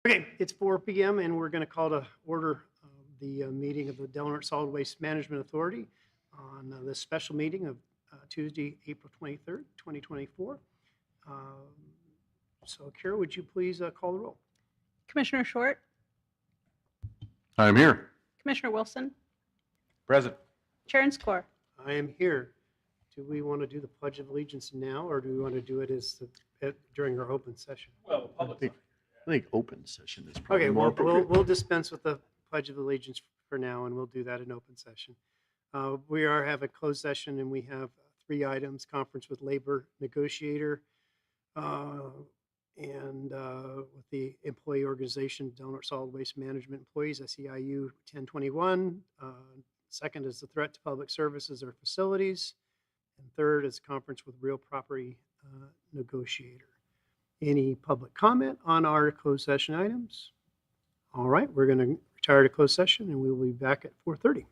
Okay, it's 4 PM, and we're going to call to order the meeting of the Del Norte Solid Waste Management Authority on this special meeting of Tuesday, April 23rd, 2024. Um, So, Kara, would you please call the roll? Commissioner Short, I'm here. Commissioner Wilson, Present. Chair and Score. I am here. Do we want to do the Pledge of Allegiance now, or do we want to do it during our open session? Well, I think open session is probably Okay, more well, appropriate. we'll dispense with the Pledge of Allegiance for now, and we'll do that in open session. We are having closed session, and we have 3 items: conference with labor negotiator, uh, and with the employee organization, Del Norte Solid Waste Management Employees, SEIU 1021. Second is the threat to public services or facilities. And third is conference with real property negotiator. Any public comment on our closed session items? All right, we're going to retire to closed session, and we will be back at 4:30.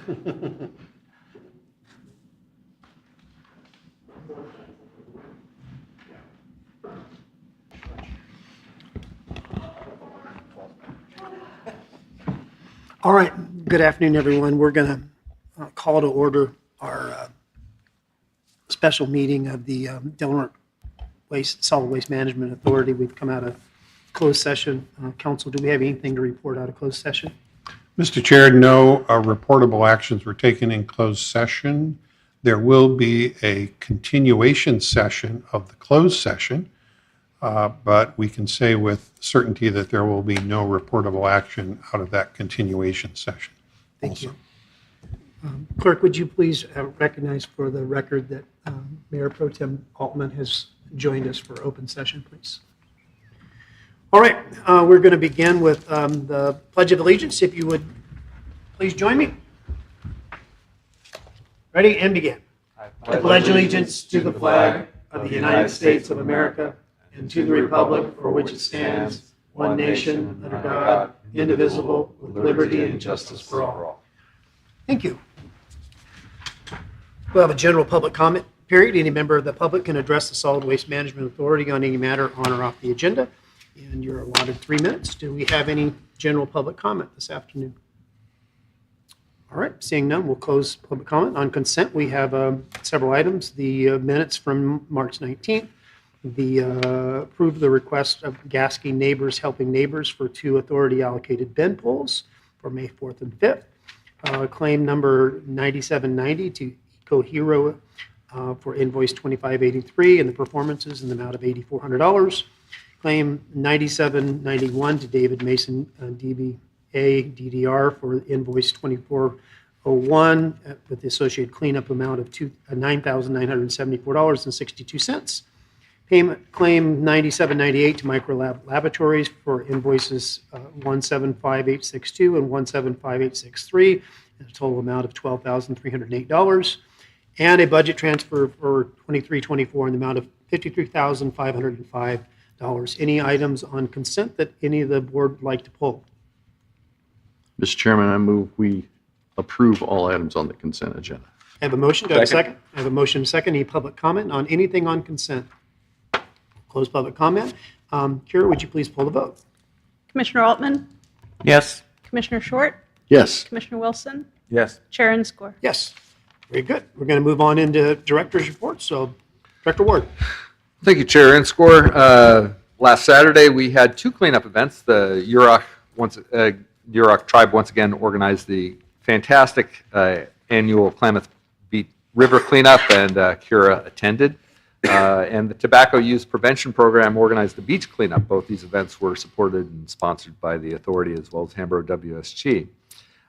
All right, good afternoon, everyone. We're going to call to order our special meeting of the Del Norte Solid Waste Management Authority. We've come out of closed session. Council, do we have anything to report out of closed session? Mr. Chair, no reportable actions were taken in closed session. There will be a continuation session of the closed session, but we can say with certainty that there will be no reportable action out of that continuation session. Thank you. Clerk, would you please recognize for the record that Mayor Pro Tem Altman has joined us for open session, please? All right, we're going to begin with the Pledge of Allegiance. If you would please join me. Ready and begin. I pledge allegiance to the flag of the United States of America and to the republic for which it stands, one nation, under God, indivisible, with liberty and justice for all. Thank you. We'll have a general public comment period. Any member of the public can address the Solid Waste Management Authority on any matter on or off the agenda, and you're allotted 3 minutes. Do we have any general public comment this afternoon? All right, seeing none, we'll close public comment. On consent, we have several items. The minutes from March 19th, approve the request of Gasky Neighbors Helping Neighbors for 2 authority allocated bin pools for May 4th and 5th. Claim number 9790 to EcoHero for invoice 2583 and the performances in the amount of $8,400. Claim 9791 to David Mason, DBA DDR for invoice 2401 with the associated cleanup amount of $9,974.62. Payment claim 9798 to Microlab Laboratories for invoices 175862 and 175863, a total amount of $12,308. And a budget transfer for 2324 in the amount of $53,505. Any items on consent that any of the board would like to pull? Mr. Chairman, I move we approve all items on the consent agenda. I have a motion. Do I have a second? I have a motion and a second. Any public comment on anything on consent? Close public comment. Kira, would you please pull the vote? Commissioner Altman, Yes. Commissioner Short, Yes. Commissioner Wilson, Yes. Chair and Score. Yes. Very good. We're going to move on into director's reports. So, Director Ward. Thank you, Chair and Score. Last Saturday, we had 2 cleanup events. The Yurok tribe once again organized the fantastic annual Klamath Beach River cleanup, and Kira attended. And the Tobacco Use Prevention Program organized the beach cleanup. Both these events were supported and sponsored by the authority as well as Hambro WSG.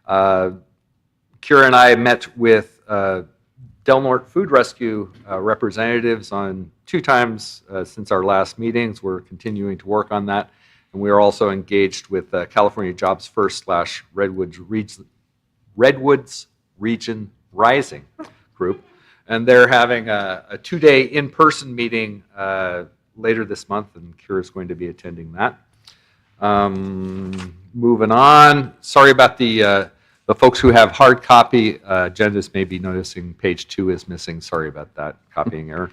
Kira and I met with Del Norte Food Rescue representatives on 2 times since our last meetings. We're continuing to work on that. And we are also engaged with California Jobs First / Redwoods Region Rising group. And they're having a 2-day in-person meeting later this month, and Kira's going to be attending that. Moving on, sorry about the folks who have hard copy agendas may be noticing page 2 is missing. Sorry about that copying error.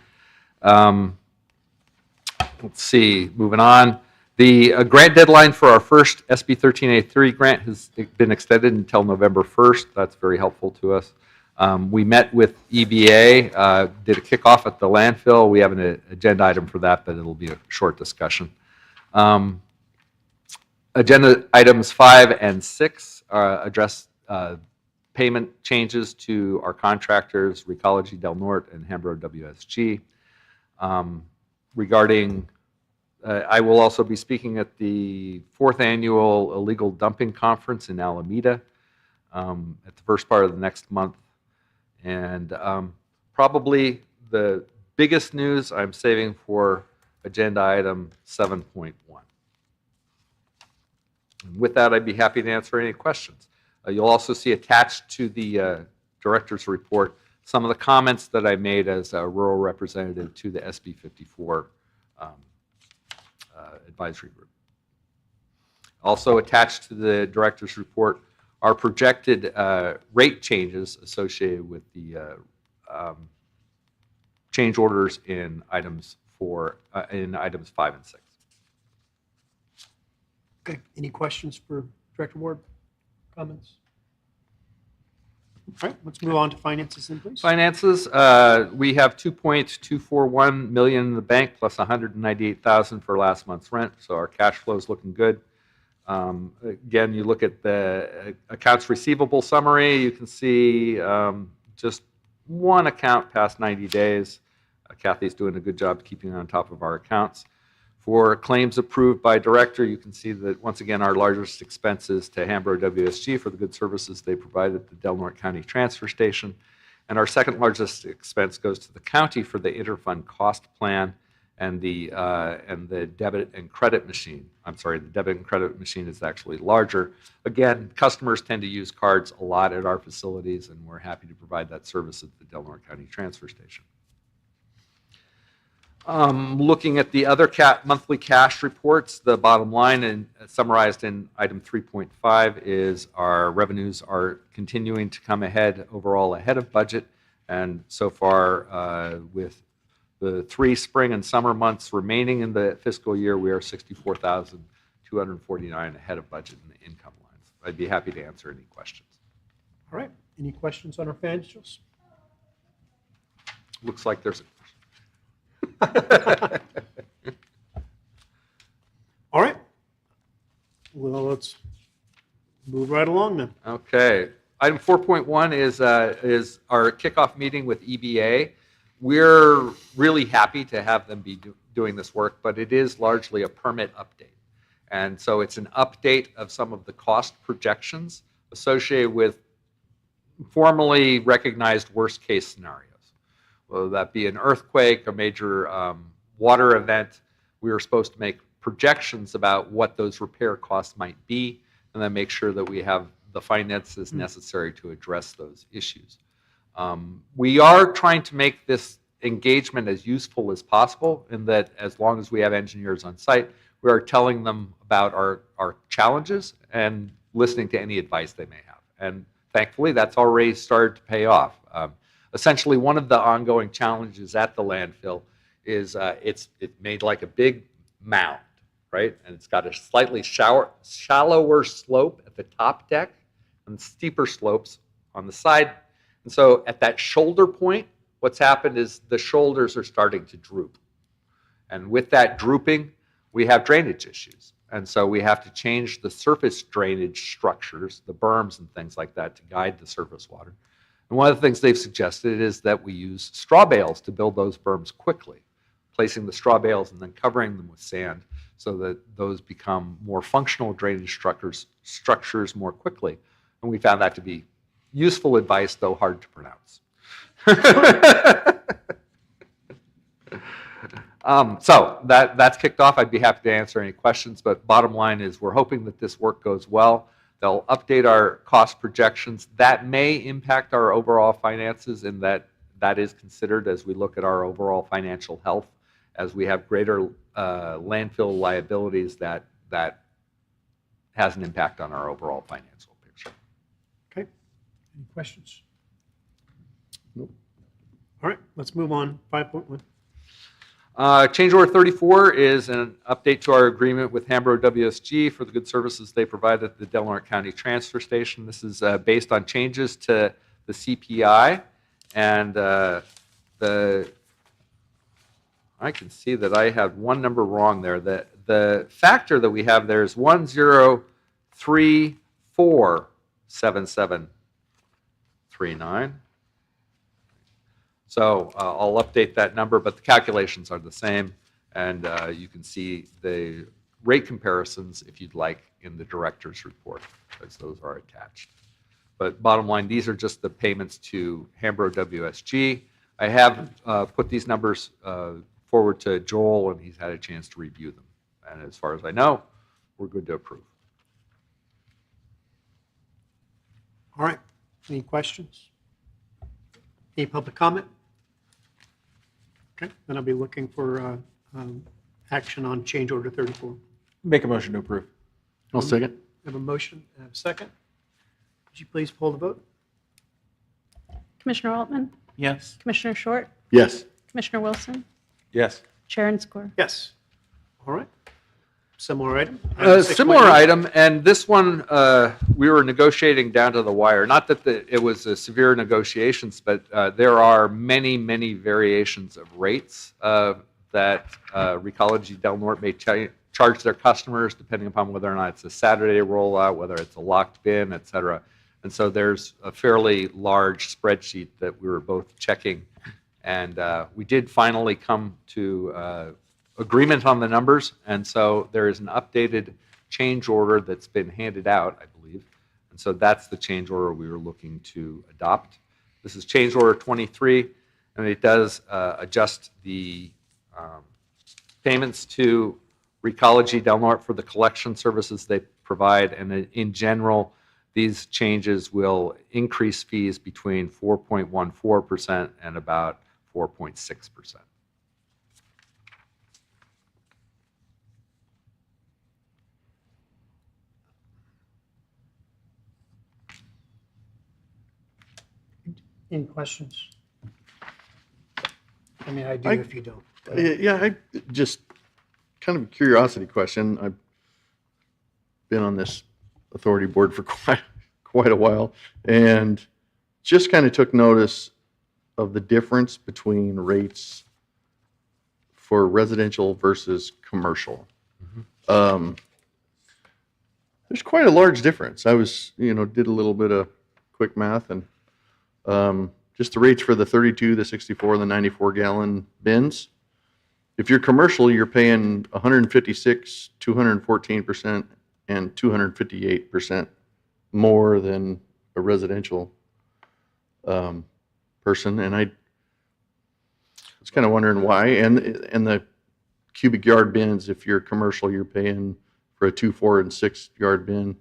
Let's see, moving on. The grant deadline for our first SB 1383 grant has been extended until November 1st. That's very helpful to us. We met with EBA, did a kickoff at the landfill. We have an agenda item for that, but it'll be a short discussion. Agenda items 5 and 6 address payment changes to our contractors, Recology Del Norte and Hambro WSG. Regarding, I will also be speaking at the 4th annual Illegal Dumping Conference in Alameda at the first part of the next month. And probably the biggest news I'm saving for agenda item 7.1. And with that, I'd be happy to answer any questions. You'll also see attached to the director's report some of the comments that I made as a rural representative to the SB 54 advisory group. Also attached to the director's report our projected rate changes associated with the change orders in items 5 and 6. Okay, any questions for Director Ward? Comments? All right, let's move on to finances then, please. Finances, we have $2.241 million in the bank plus $198,000 for last month's rent, so our cash flow is looking good. Again, you look at the accounts receivable summary, you can see just one account past 90 days. Kathy's doing a good job keeping on top of our accounts. For claims approved by director, you can see that once again our largest expenses to Hambro WSG for the good services they provided at the Del Norte County Transfer Station. And our second largest expense goes to the county for the interfund cost plan and the debit and credit machine. I'm sorry, the debit and credit machine is actually larger. Again, customers tend to use cards a lot at our facilities, and we're happy to provide that service at the Del Norte County Transfer Station. Looking at the other monthly cash reports, the bottom line and summarized in item 3.5 is our revenues are continuing to come overall ahead of budget. And so far, with the 3 spring and summer months remaining in the fiscal year, we are $64,249 ahead of budget in the income lines. I'd be happy to answer any questions. All right, any questions on our financials? Looks like there's a All right. Well, let's move right along then. Okay. Item 4.1 is our kickoff meeting with EBA. We're really happy to have them be doing this work, but it is largely a permit update. And so it's an update of some of the cost projections associated with formally recognized worst case scenarios. Whether that be an earthquake, a major water event, we were supposed to make projections about what those repair costs might be, and then make sure that we have the finances necessary to address those issues. We are trying to make this engagement as useful as possible, in that as long as we have engineers on site, we are telling them about our challenges and listening to any advice they may have. And thankfully, that's already started to pay off. Essentially, one of the ongoing challenges at the landfill is it's made like a big mound, right? And it's got a slightly shallower slope at the top deck and steeper slopes on the side. And so at that shoulder point, what's happened is the shoulders are starting to droop. And with that drooping, we have drainage issues. And so we have to change the surface drainage structures, the berms and things like that, to guide the surface water. And one of the things they've suggested is that we use straw bales to build those berms quickly, placing the straw bales and then covering them with sand so that those become more functional drainage structures more quickly. And we found that to be useful advice, though hard to pronounce. So that's kicked off. I'd be happy to answer any questions, but bottom line is we're hoping that this work goes well. They'll update our cost projections. That may impact our overall finances, in that is considered as we look at our overall financial health. As we have greater landfill liabilities, that has an impact on our overall financial picture. Okay, any questions? Nope. All right, let's move on. 5.1. Change order 34 is an update to our agreement with Hambro WSG for the good services they provide at the Del Norte County Transfer Station. This is based on changes to the CPI, and I can see that I had one number wrong there. The factor that we have there is 10347739. So I'll update that number, but the calculations are the same, and you can see the rate comparisons, if you'd like, in the director's report, because those are attached. But bottom line, these are just the payments to Hambro WSG. I have put these numbers forward to Joel, and he's had a chance to review them. And as far as I know, we're good to approve. All right, any questions? Any public comment? Okay, then I'll be looking for action on change order 34. Make a motion to approve. I'll second. I have a motion, I have a second. Would you please poll the vote? Commissioner Altman, Yes. Commissioner Short, Yes. Commissioner Wilson, Yes. Chair and Score. Yes. All right. Similar item? A Item similar 6.1. item, and this one, we were negotiating down to the wire. Not that it was a severe negotiations, but there are many, many variations of rates that Recology Del Norte may charge their customers, depending upon whether or not it's a Saturday rollout, whether it's a locked bin, et cetera. And so there's a fairly large spreadsheet that we were both checking. And we did finally come to agreement on the numbers. And so there is an updated change order that's been handed out, I believe. And so that's the change order we were looking to adopt. This is change order 23, and it does adjust the payments to Recology Del Norte for the collection services they provide. And in general, these changes will increase fees between 4.14% and about 4.6%. Any questions? I mean, I do I- if you don't. Yeah, I just kind of a curiosity question. I've been on this authority board for quite a while, and just kind of took notice of the difference between rates for residential versus commercial. There's quite a large difference. I was, did a little bit of quick math, and just the rates for the 32, the 64, the 94 gallon bins. If you're commercial, you're paying 156, 214%, and 258% more than a residential person. And I was kind of wondering why. And the cubic yard bins, if you're commercial, you're paying for a 2, 4, and 6 yard bin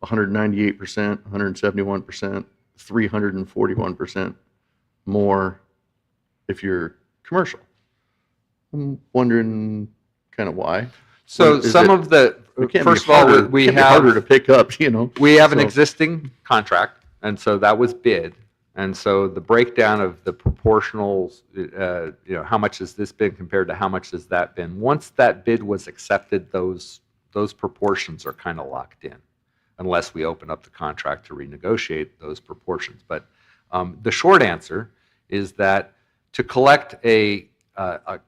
198%, 171%, 341% more if you're commercial. I'm wondering kind of why. So Is some it- of the, It can't first be of all, harder, we can't be harder to have, pick up, we have an So- existing contract, and so that was bid. And so the breakdown of the proportionals, how much has this been compared to how much has that been? Once that bid was accepted, those proportions are kind of locked in, unless we open up the contract to renegotiate those proportions. But the short answer is that to collect a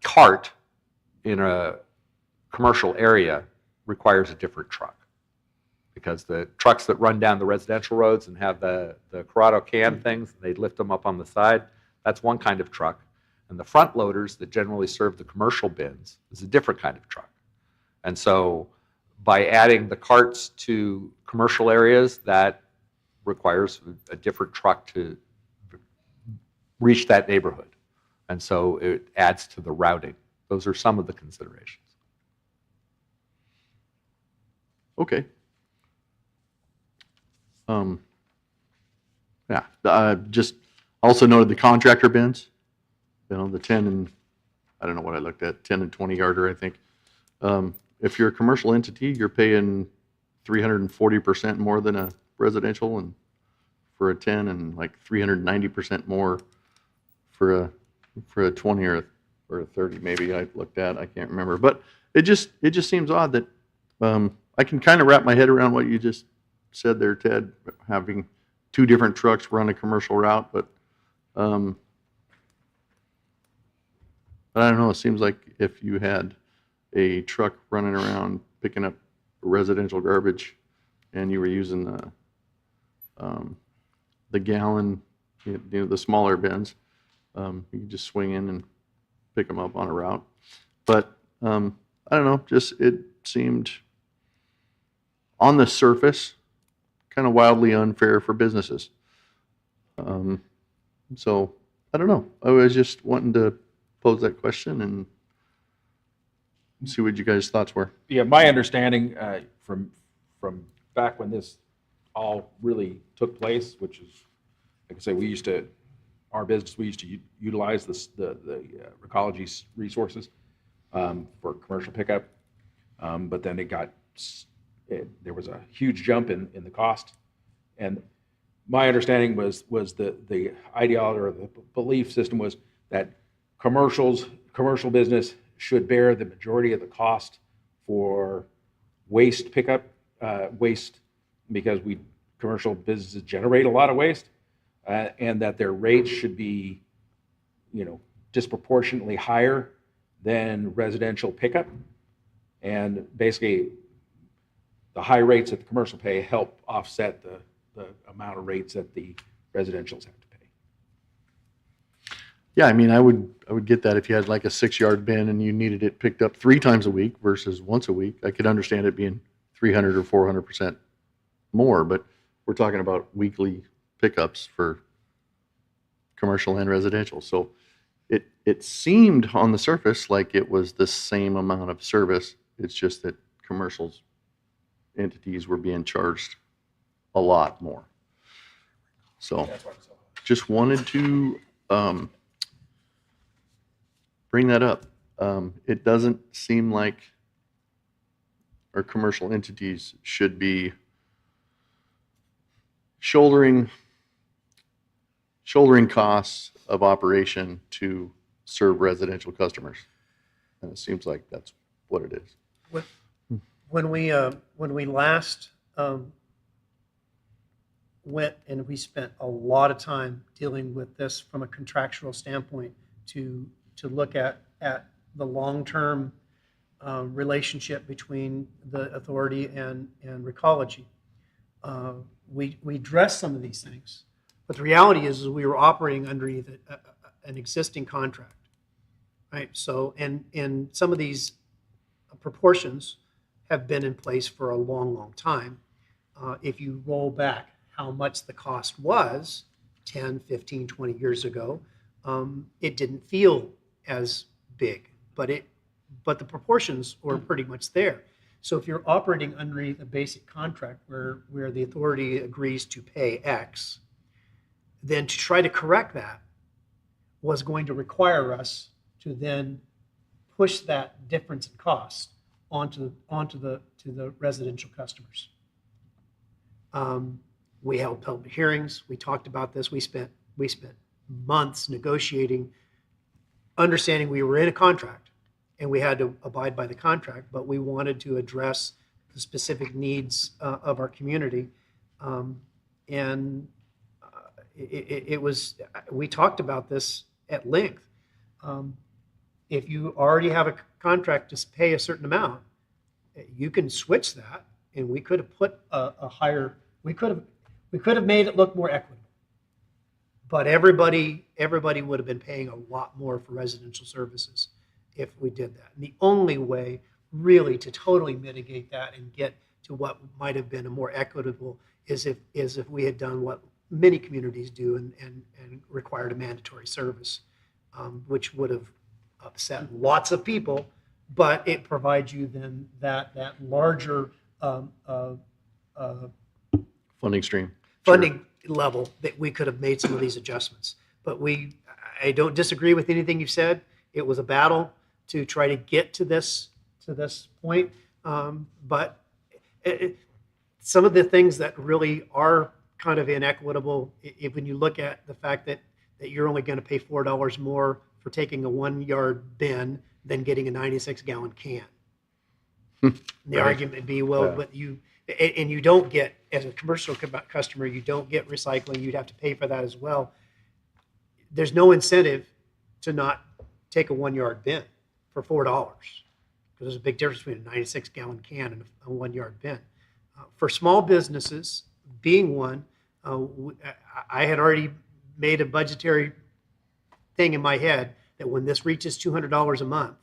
cart in a commercial area requires a different truck, because the trucks that run down the residential roads and have the Corrado can things, they lift them up on the side, that's one kind of truck. And the front loaders that generally serve the commercial bins is a different kind of truck. And so by adding the carts to commercial areas, that requires a different truck to reach that neighborhood. And so it adds to the routing. Those are some of the considerations. Okay. Yeah, just also noted the contractor bins, the 10 and, I don't know what I looked at, 10 and 20 yarder, I think. If you're a commercial entity, you're paying 340% more than a residential, and for a 10, and like 390% more for a 20 or a 30 maybe I looked at, I can't remember. But it just seems odd that I can kind of wrap my head around what you just said there, Ted, having two different trucks run a commercial route, but I don't know, it seems like if you had a truck running around picking up residential garbage and you were using the gallon, the smaller bins, you could just swing in and pick them up on a route. But I don't know, just it seemed on the surface kind of wildly unfair for businesses. So I don't know. I was just wanting to pose that question and see what you guys' thoughts were. Yeah, my understanding from back when this all really took place, which is, like I say, our business, we used to utilize the Recology resources for commercial pickup. But then there was a huge jump in the cost And my understanding was the ideology or the belief system was that commercial business should bear the majority of the cost for waste pickup, waste, because commercial businesses generate a lot of waste, and that their rates should be, disproportionately higher than residential pickup. And basically, the high rates that the commercial pay help offset the amount of rates that the residentials have to pay. Yeah, I mean, I would get that if you had like a 6-yard bin and you needed it picked up 3 times a week versus once a week. I could understand it being 300 or 400% more, but we're talking about weekly pickups for commercial and residential. So it seemed on the surface like it was the same amount of service. It's just that commercial entities were being charged a lot more. So just wanted to bring that up. It doesn't seem like our commercial entities should be shouldering costs of operation to serve residential customers. And it seems like that's what it is. When we last went and we spent a lot of time dealing with this from a contractual standpoint to look at the long-term relationship between the authority and Recology. We addressed some of these things, but the reality is we were operating underneath an existing contract, right? So, and some of these proportions have been in place for a long time. If you roll back how much the cost was 10, 15, 20 years ago, it didn't feel as big, but the proportions were pretty much there. So if you're operating underneath a basic contract where the authority agrees to pay X, then to try to correct that was going to require us to then push that difference in cost onto the residential customers. We held public hearings. We talked about this. We spent months negotiating, understanding we were in a contract and we had to abide by the contract, but we wanted to address the specific needs of our community. We talked about this at length. If you already have a contract to pay a certain amount, you can switch that, and we could have put a higher. We could have made it look more equitable, but everybody would have been paying a lot more for residential services if we did that. And the only way, really, to totally mitigate that and get to what might have been a more equitable is if we had done what many communities do and required a mandatory service, which would have upset lots of people, but it provides you then that larger Funding stream. funding level that we could have made some of these adjustments. But I don't disagree with anything you've said. It was a battle to try to get to this point. But some of the things that really are kind of inequitable, when you look at the fact that you're only going to pay $4 more for taking a 1-yard bin than getting a 96-gallon can. The argument would be, well, but you don't get, as a commercial customer, you don't get recycling. You'd have to pay for that as well. There's no incentive to not take a 1-yard bin for $4, because there's a big difference between a 96-gallon can and a 1-yard bin. For small businesses, being one, I had already made a budgetary thing in my head that when this reaches $200 a month,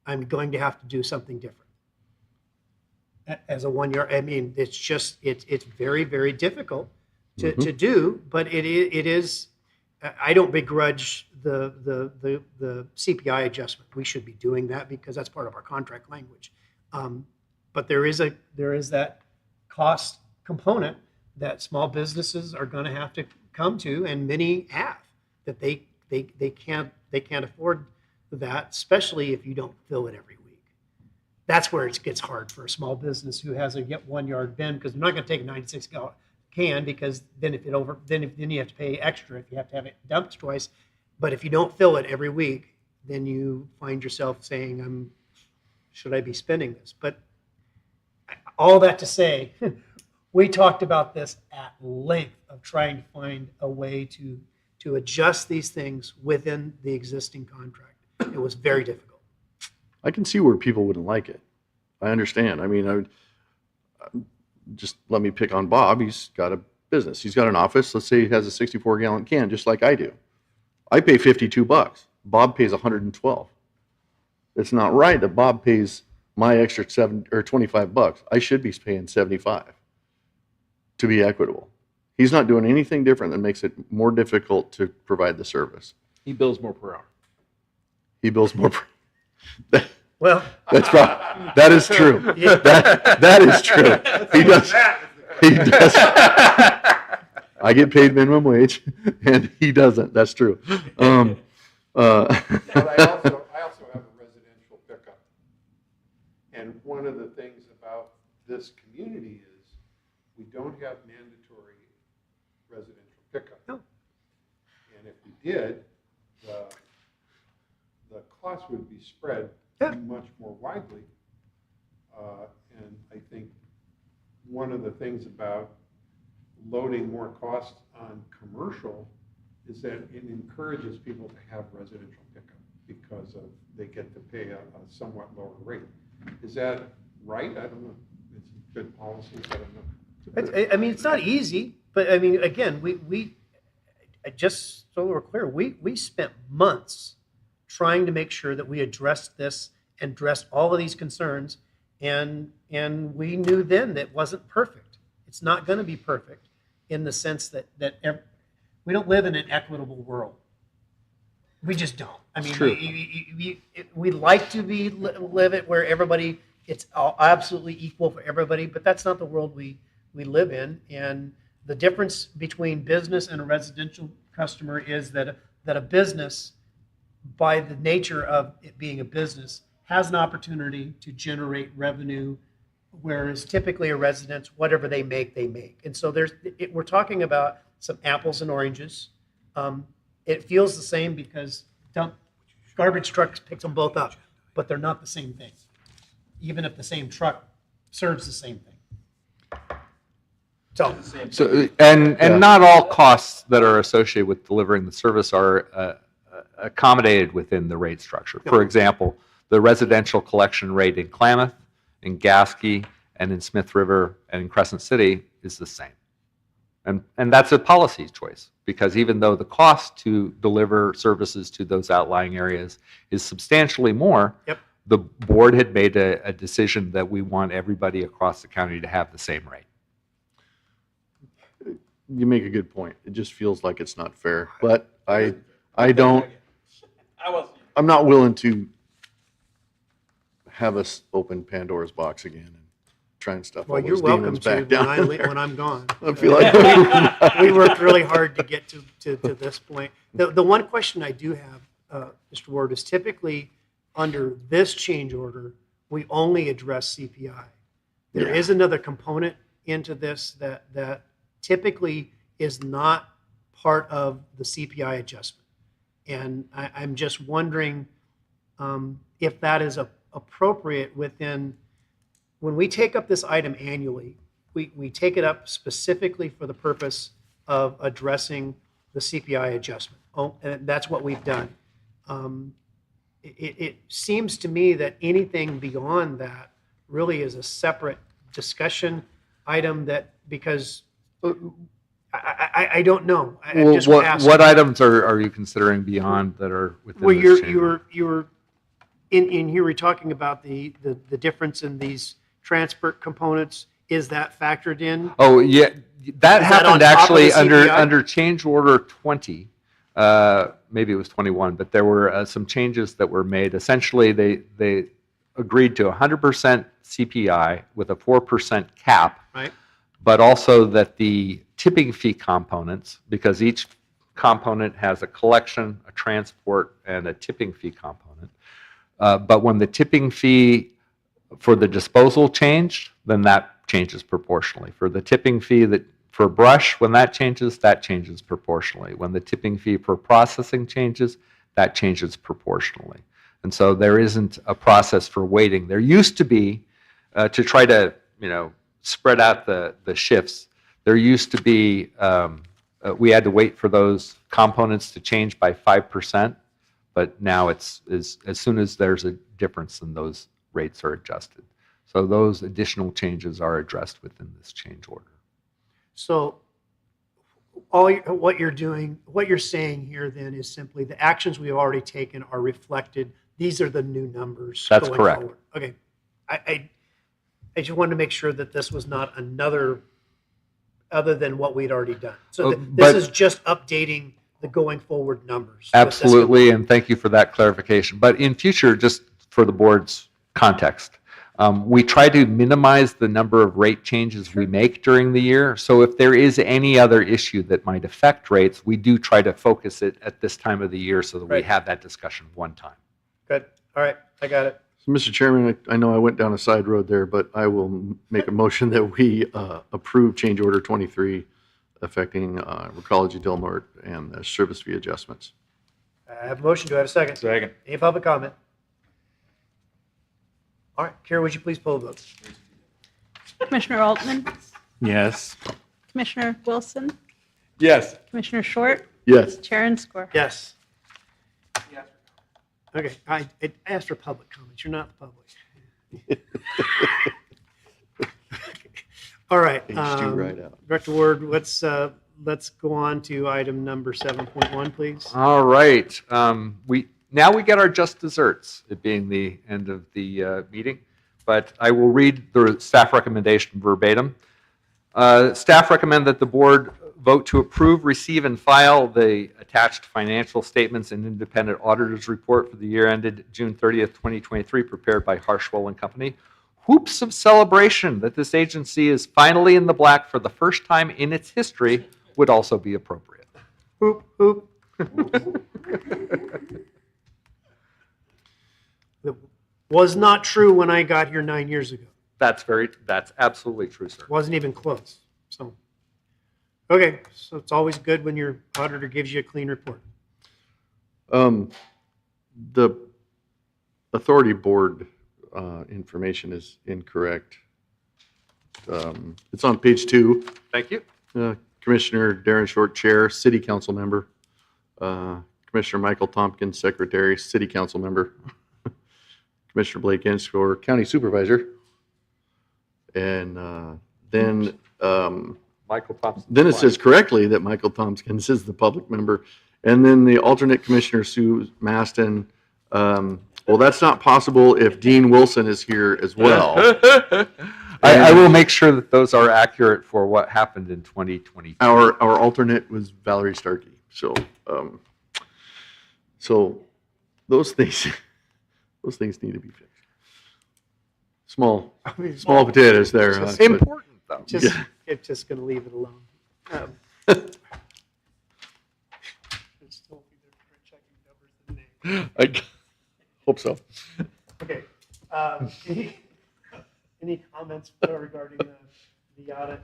I'm going to have to do something different. As a 1-yard, I mean, it's very, very difficult to do, but it is. I don't begrudge the CPI adjustment. We should be doing that because that's part of our contract language. But there is that cost component that small businesses are going to have to come to, and many have, that they can't afford that, especially if you don't fill it every week. That's where it gets hard for a small business who has a 1-yard bin, because they're not going to take a can, because then if it over, then you have to pay extra if you have to have it dumped twice. But if you don't fill it every week, then you find yourself saying, should I be spending this? But all that to say, we talked about this at length of trying to find a way to adjust these things within the existing contract. It was very difficult. I can see where people wouldn't like it. I understand. I mean, just let me pick on Bob. He's got a business. He's got an office. Let's say he has a 64-gallon can, just like I do. I pay $52. Bob pays 112. It's not right that Bob pays my extra $25. I should be paying 75 to be equitable. He's not doing anything different that makes it more difficult to provide the service. He bills more per hour. He bills more. Well, That is true. That is true. He does. He does. I get paid minimum wage, and he doesn't. That's true. But I also have a residential pickup. And one of the things about this community is we don't have mandatory residential pickup. No. And if we did, the cost would be spread Yeah. much more widely. And I think one of the things about loading more costs on commercial is that it encourages people to have residential pickup because they get to pay a somewhat lower rate. Is that right? I don't know. It's good policies. I don't know. I mean, it's not easy, but I mean, again, just so we're clear, we spent months trying to make sure that we addressed this and addressed all of these concerns, and we knew then that it wasn't perfect. It's not going to be perfect in the sense that we don't live in an equitable world. We just don't. I mean, True. we like to live it where it's all absolutely equal for everybody, but that's not the world we live in. And the difference between business and a residential customer is that a business, by the nature of it being a business, has an opportunity to generate revenue, whereas typically a residence, whatever they make. And so we're talking about some apples and oranges. It feels the same because garbage trucks picks them both up, but they're not the same thing, even if the same truck serves the same thing. So, and not all costs that are associated with delivering the service are accommodated within the rate structure. For example, the residential collection rate in Klamath, in Gasky, and in Smith River, and in Crescent City is the same. And that's a policy choice, because even though the cost to deliver services to those outlying areas is substantially more, Yep. the board had made a decision that we want everybody across the county to have the same rate. You make a good point. It just feels like it's not fair, but I don't. I'm not willing to have us open Pandora's box again and try and stuff all Well, you're those welcome demons to back down when I'm gone. I feel like We worked really hard to get to this point. The one question I do have, Mr. Ward, is typically under this change order, we only address CPI. There is another component into this that typically is not part of the CPI adjustment. And I'm just wondering if that is appropriate within, when we take up this item annually, we take it up specifically for the purpose of addressing the CPI adjustment. Oh, and that's what we've done. It seems to me that anything beyond that really is a separate discussion item because I don't know. I Well, just what asked. items are you considering beyond that are within Well, this change order? you were in here, we're talking about the difference in these transport components. Is that factored in? Oh, yeah, that on happened top of actually the under CPI? change order 20. Maybe it was 21, but there were some changes that were made. Essentially, they agreed to 100% CPI with a 4% cap, Right. but also that the tipping fee components, because each component has a collection, a transport, and a tipping fee component. But when the tipping fee for the disposal changed, then that changes proportionally. For the tipping fee for brush, when that changes proportionally. When the tipping fee for processing changes, that changes proportionally. And so there isn't a process for weighting. There used to be, to try to, spread out the shifts, there used to be, we had to wait for those components to change by 5%, but now it's as soon as there's a difference, then those rates are adjusted. So those additional changes are addressed within this change order. So what you're saying here then is simply the actions we've already taken are reflected. These are the new numbers. That's going correct. forward. Okay. I just wanted to make sure that this was not another other than what we'd already done. So this But- is just updating the going forward numbers. Absolutely, and thank you for that clarification. But in future, just for the board's context, we try to minimize the number of rate changes we make during the year. So if there is any other issue that might affect rates, we do try to focus it at this time of the year so that we Right. have that discussion one time. Good. All right. I got it. So, Mr. Chairman, I know I went down a side road there, but I will make a motion that we approve change order 23 affecting Recology Del Norte and the service fee adjustments. I have a motion. Do I have a second? Second. Any public comment? All right. Kara, would you please poll the vote? Commissioner Altman, Yes. Commissioner Wilson, Yes. Commissioner Short, Yes. Chair and Score. Yes. Okay. I asked for public comments. You're not the public. All right. H2 right out. Director Ward, let's go on to item number 7.1, please. All right. Now we get our just desserts, it being the end of the meeting, but I will read the staff recommendation verbatim. Staff recommend that the board vote to approve, receive, and file the attached financial statements and independent auditor's report for the year ended June 30th, 2023, prepared by Harshwell and Company. Whoops of celebration that this agency is finally in the black for the first time in its history would also be appropriate. Hoop, hoop. That was not true when I got here 9 years ago. That's absolutely true, sir. Wasn't even close. So, okay. So it's always good when your auditor gives you a clean report. The authority board information is incorrect. It's on page 2. Thank you. Commissioner Darren Short, Chair, City Council Member. Commissioner Michael Tompkins, Secretary, City Council Member. Commissioner Blake Enscore, County Supervisor. And then Michael Thompson. then it says correctly that Michael Tompkins is the public member. And then the alternate Commissioner Sue Maston. Well, that's not possible if Dean Wilson is here as well. I will make sure that those are accurate for what happened in 2022. Our alternate was Valerie Starkey. So so those things need to be fixed. Small potatoes there. Just but- Important, though. Just, I'm just going to leave it alone. Just don't be there for checking numbers and names. I hope so. Okay. Any comments regarding the audit?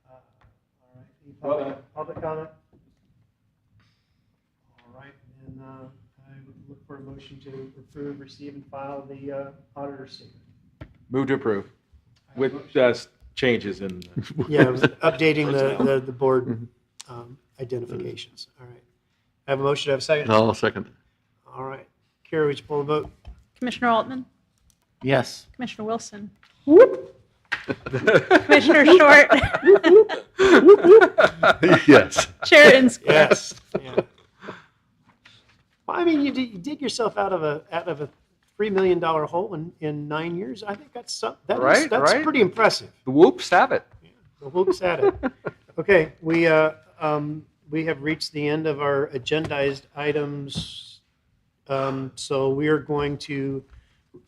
All right. Any public comment? All right. Then I would look for a motion to approve, receive, and file the auditor's statement. Move to approve with just changes in. Yeah, it was updating the board identifications. All right. I have a motion. I have a second. I'll second. All right. Kara, would you pull the vote? Commissioner Altman, Yes. Commissioner Wilson, Commissioner Short, Yes. Chair and Score. Yes. Yeah. Well, I mean, you dig yourself out of a $3 million hole in 9 years. I think that's Right, that's right. pretty impressive. The whoops have it. The whoops at it. Okay, we have reached the end of our agendized items. So we are going to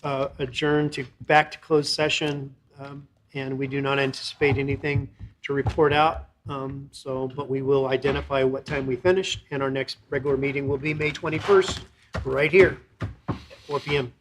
adjourn back to closed session, and we do not anticipate anything to report out. But we will identify what time we finished, and our next regular meeting will be May 21st, right here, at 4 p.m.